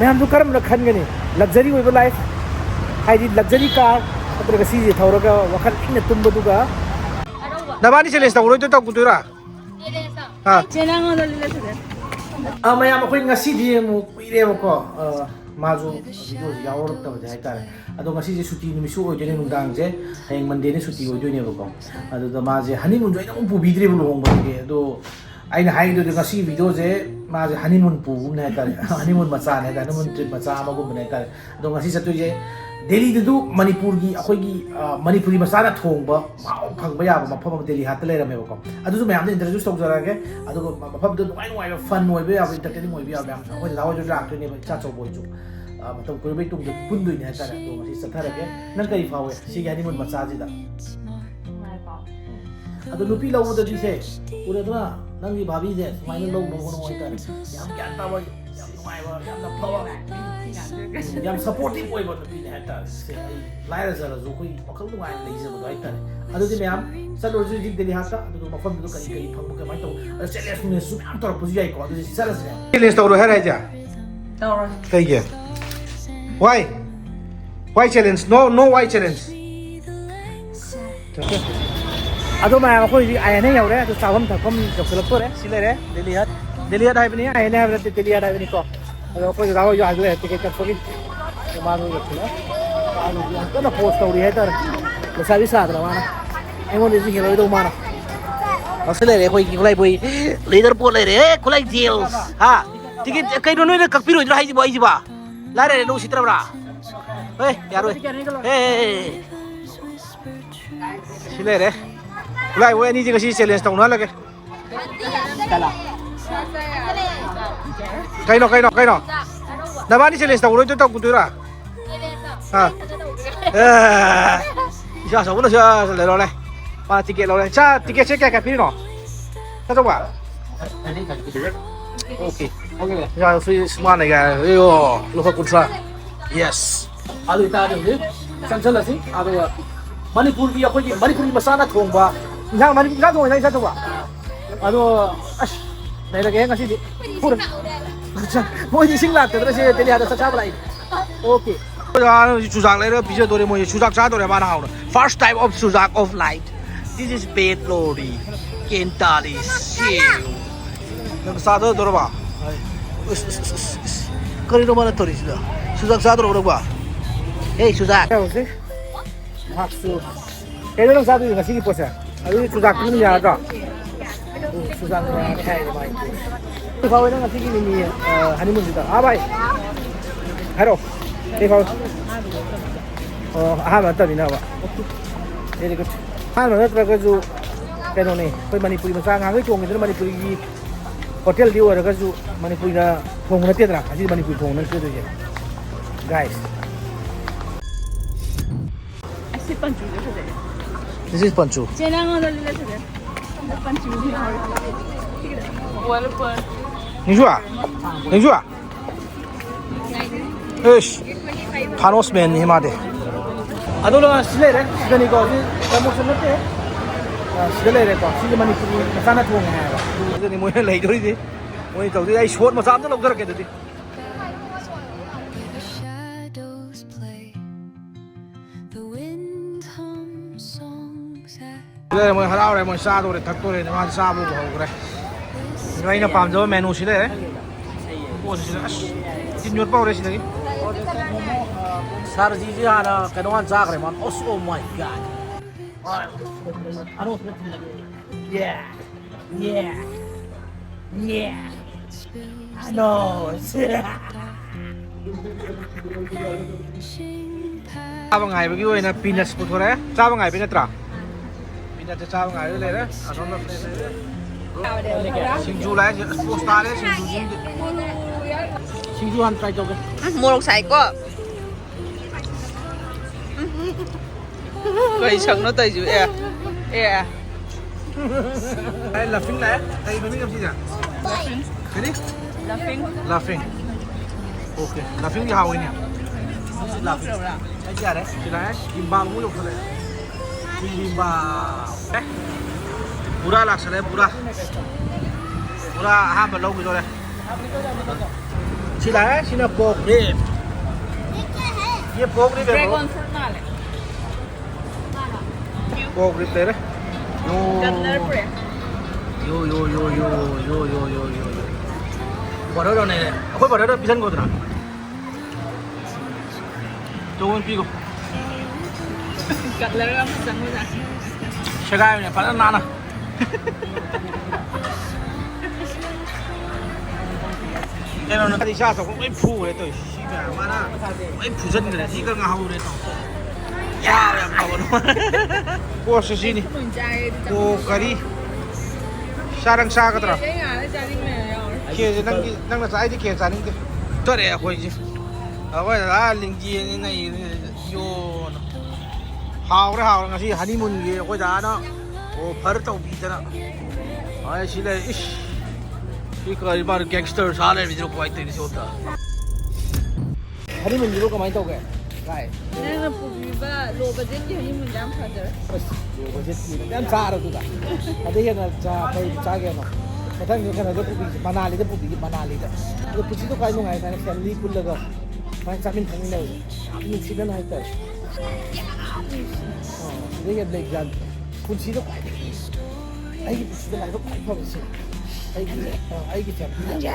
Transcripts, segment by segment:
Ma'am करम खनगनी luxury life है luxury car नगर से थौर वखल इन तुम्बदुगा नबानी चैलेंज तौर तौदरा मैम अखोई कुरेबको माजू वीडियो यावरक्तबदे हाइतारे अदो ngasi सुटी निमिसु ओइदने नुंदांगजे हयें मंडे सुटी ओइदनेबको अदो माजे हनीमून जो एकदम पुबिद्रेबो लोंबगे अदो आइना हाइदो ngasi वीडियो जे माजे हनीमून पुगुमने हाइतारे हनीमून मचा ने हनीमून ट्रिप मचा अमगुमने हाइतारे अदो ngasi चतुजे दिल्ली दु मणिपुर की अखोगी मणिपुरी मसाना थोंबा माउ फंगबा याबा मफम दिल्ली हात लेरमेबको अदुसु मैम इंट्रोड्यूस तौजरागे अदुगो मफम दु नुवाइ नुवाइ फन ओइबे याबा एंटरटेनिंग ओइबे याबा मैम अखोई लाव जो लाक्टने चा चौ बोइजु मतम कोइबे तुम दु पुनदुइने हाइतारे अदो ngasi चथारगे नंग कई फावे सिगी हनीमून मचा जिदा अदो नुपी लौबो दिसे उरेदना नंगी भाभी जे सुमाइने लौ नोनो हाइतारे याम ग्यान ताबा याम नुवाइबा याम फवा याम सपोर्टिव ओइबो नुपीने हाइतारे लाइरा जरा जो कोई वखल नुवाइ लेजबो हाइतारे अदुदि मैम चलोजु जिग दिल्ली हाता अदुगो मफम दु कई कई फंगबो कमाइ तौ चैलेंज ने सुम तोर पुजि याइ को अदुदि सरस challenge तौरो हेराइजा तौरो कइगे why challenge no why challenge अदो मैं अखोई आयने यावरे अदो सावम थकम जखलतोरे सिलेरे दिल्ली हात हाइबनी आयने हाइबरे दिल्ली हात हाइबनी को अदो अखोई राव यो हाजरे टिकेट कटफोगी मानो जखला आनो यान तो पोस्ट तौरी है तर लसाबी सादरा माना एमोन दिसि हेलो दो माना असलेरे अखोई खुलाई बोई लीडर पो लेरे खुलाई जेल्स हा टिकेट कइनो नोइ ककपिरो इद्रा हाइजि बोइ जिबा लारे नो सित्रबरा ए यारो ए सिलेरे खुलाई वो एनी जगह चैलेंज तौना लगे कइनो नबानी चैलेंज तौरो तो तौदुरा हां या सबो सा ले लो ले पा टिकेट लो ले चा टिकेट से क्या पिनो चा तो बा ओके या फिर स्मार्ट है यो लोहा कुट्रा यस आलू इता दे संचलसी आदो मणिपुर की अखोई मणिपुरी मसाना थोंबा इंसान मणिपुर का थोंबा इंसान थोंबा अदो अश नहीं लगे ngasi di pur moi sing la tedra se teli hada sa bai okay chuzak le pije dore moi chuzak cha dore mana hauna first type of chuzak of light this is bed lori kentali siu nang sa do dore ba kari no mana tori sida chuzak sa dore ba hey chuzak maksud kayaknya dong satu nggak sih posnya aduh chuzak ini ya ada chuzak ini kayak apa itu kau ini nggak sih ini honeymoon kita apa ya halo kau ah mantap ini apa jadi kan ah mana terus tu kayak nih kau Manipuri masa nggak itu orang itu Manipuri hotel dia ada kan tu Manipuri na penghuni tiada lah aja Manipuri penghuni itu aja guys. This is Panchu. Ni jua? Eish, Thanos man ni made. Ado lo sile re, sile ni ko ni promotion nate. Sile re ko, sile mani puri masana thong hai ba. Sile ni moi lai doi di. Moi tau di ai short ma sam to log ke di. ले मैं हराव रे मैं साद और थक तो रे वहां साब हो गरे रही ना पाम जो मेनू सिले वो सिले तीन जोर पाव रे सिले सर जी जी आना कनवान जाग रे मन ओ माय गॉड अनु या नो चाबा ngai bagi oi na peanuts puthore चाबा ngai pe natraจะชาวไงเลยนะอ่ะน้องๆชิงจูไรโปสตาร์เลยชิงจูฮันไตรโจกันโมลงใส่ก็ไปชังnó tớiอยู่เอ๊ะไอ้laughingแหละไอ้มันไม่กับที่จ้ะ laughingโอเค laughing ที่ฮาวายเนี่ย laughing ไอ้เจ้าเนี่ยที่ไหนกินบางมุ้ยออกเลยbimbang pura laksana pura हाँ लोग जो है Sila sina pork rib. Ye pork rib Dragon fruit มาเลย pork rib đấy. Cutler bread Yo. Bỏ đó đâu này này. Khối bỏ đó đâu bị thân của tôi nào. Tôi pigo. Cutler ก็ไม่สั่งไม่สั่ง Chegai này, phải ăn à. Đây là nó đi xa rồi cũng ấy phù đấy tôi. Xí mẹ mà na. Ấy phù dân này thì cái ngào đấy tao. Ya ya ngào nó. Cô sẽ gì nè. เหมือนใจ Cô curry. Sa đang xa cái đó. ใช้งานแล้วจานนี้ไม่เอา Kia đang là sai thì kia sai đi. Tôi đây khôi chứ. À vậy là linh chi này yo. Hào là gì honeymoon gì khôi giá nó. Ô phở tàu bị thế nào. Ai xí này ish. Cái curry mà gangster sao này bây giờ quay tới đi số ta. Honeymoon gì lúc cái máy tàu cái. Cái. นั่นน่ะปุ๊บมีบ้าโลบัดเจ็ตอยู่นี่มันจ้างพันเด้อ Em xa rồi tụi cả. Ở đây là cha phải cha kia mà. Mà thằng cái này nó cũng bị Manali đó. Rồi cái đó cái ngày này family full là phải cha mình thằng này. Mình chỉ là hay tới. Đây cái này là cũng chỉ là cái. Ai cái này nó phải không sự. Ai cái family là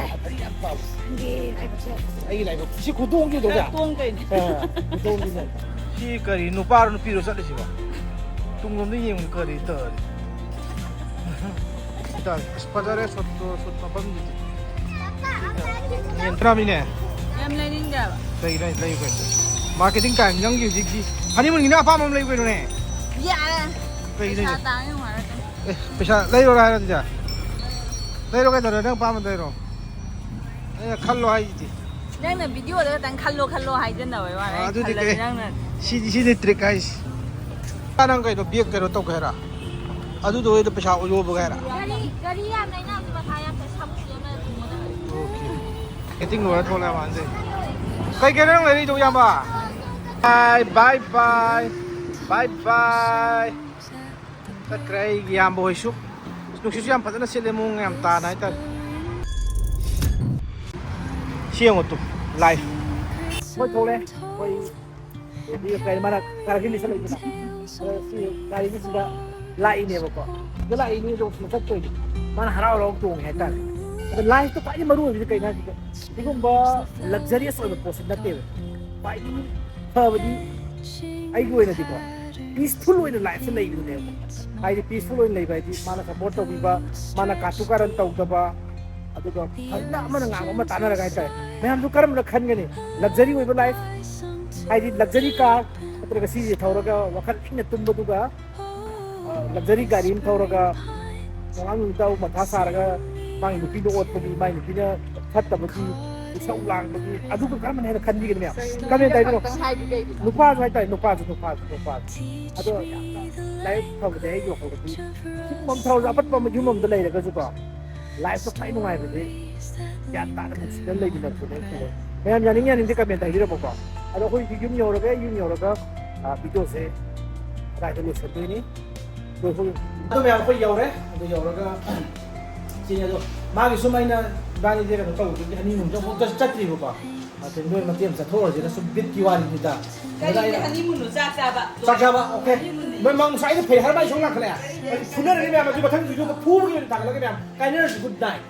ai cái này nó chỉ có đông cái đó cả. ตวงกัน Đông cái này. Khi cái nó bao nó piro rất là gì Tunggu ni yung curry ito. Ito, espadare sotto bambini. Niente namin eh. ยังไม่ได้นิ่งจ้ะ Tayo ko. Marketing ka, yung gigi. Hani mo gina pa mo lay ko ne. อย่าเลย Tayo ชา na. ตางยังมาแล้ว Eh, pesa layo ra na dyan. Layo ka dito, nang pa mo tayo. Ay, kallo hay di. นั่งในวิดีโอแล้วแต่คันโลหายจนเอาไว้ว่า Ah, คัน di โล kay. นั่งนั่น Si trick guys. Anong kayo biyak kayo to kaya. Adu do ito pesa ulo ba kaya. กะหรี่ยามในน้ำมาทายามแต่ช้ำเสียมาถึงหมดเลย Okay. Iting lo na to na man din. Kay kaya nang lari do yan ba? Bye. Tat kray giyam boy suk. Nung sisiyam pata na sila mong ngam tanay tal. Siya mo to. Live. Hoy tole. Hoy. Hindi kay mana karagin ni sa loob na. Si kay ni sila lain niya ko. Gala ini do sa to. Mana haraw log to ng tal. Live to pa ni maru ni kay na dito. Di ko ba luxurious or post na te. Pa ni pa di ay ko na dito. Peaceful way na life sa lay ni. Ay peaceful way lay ba di mana support to ba mana katukaran taw da ba. Aduga hala man nga ma tana ra kay tay. Mayam du karam rakhan gani. Luxury way ba life. Ay di luxury car atra ka si thawraga wakal ina tumba duga luxury gari in thawraga ang daw mathasaraga mang nupi no ot pagi mang nupi na thatta bagi isang lang bagi adu ka karam na khanji gani kami tayo no ต้องให้ดี nupa tayo nupa ado life thawg de yo ko di mom thawg apat pa majum mom dalay ka suka life to tayo ngai ba di ya ta na sin lay din ko ne mayam yaning yan hindi kami tayo ko Ada ko yung yun video se tayo lo sa ni ko ado may ako yore ado yore ka sinya do magi sumay na bani dire ka to ni mun jo ko chatri ko pa atin do matiam sa thoro je na subit kiwari nita ก็ยังไม่ทันนี่มันหนูซากซาบะ sakaba okay may mang sai na phe har mai song na khala phuna ri me ma ju bathang video ko phu gi ta la ga me kai na good night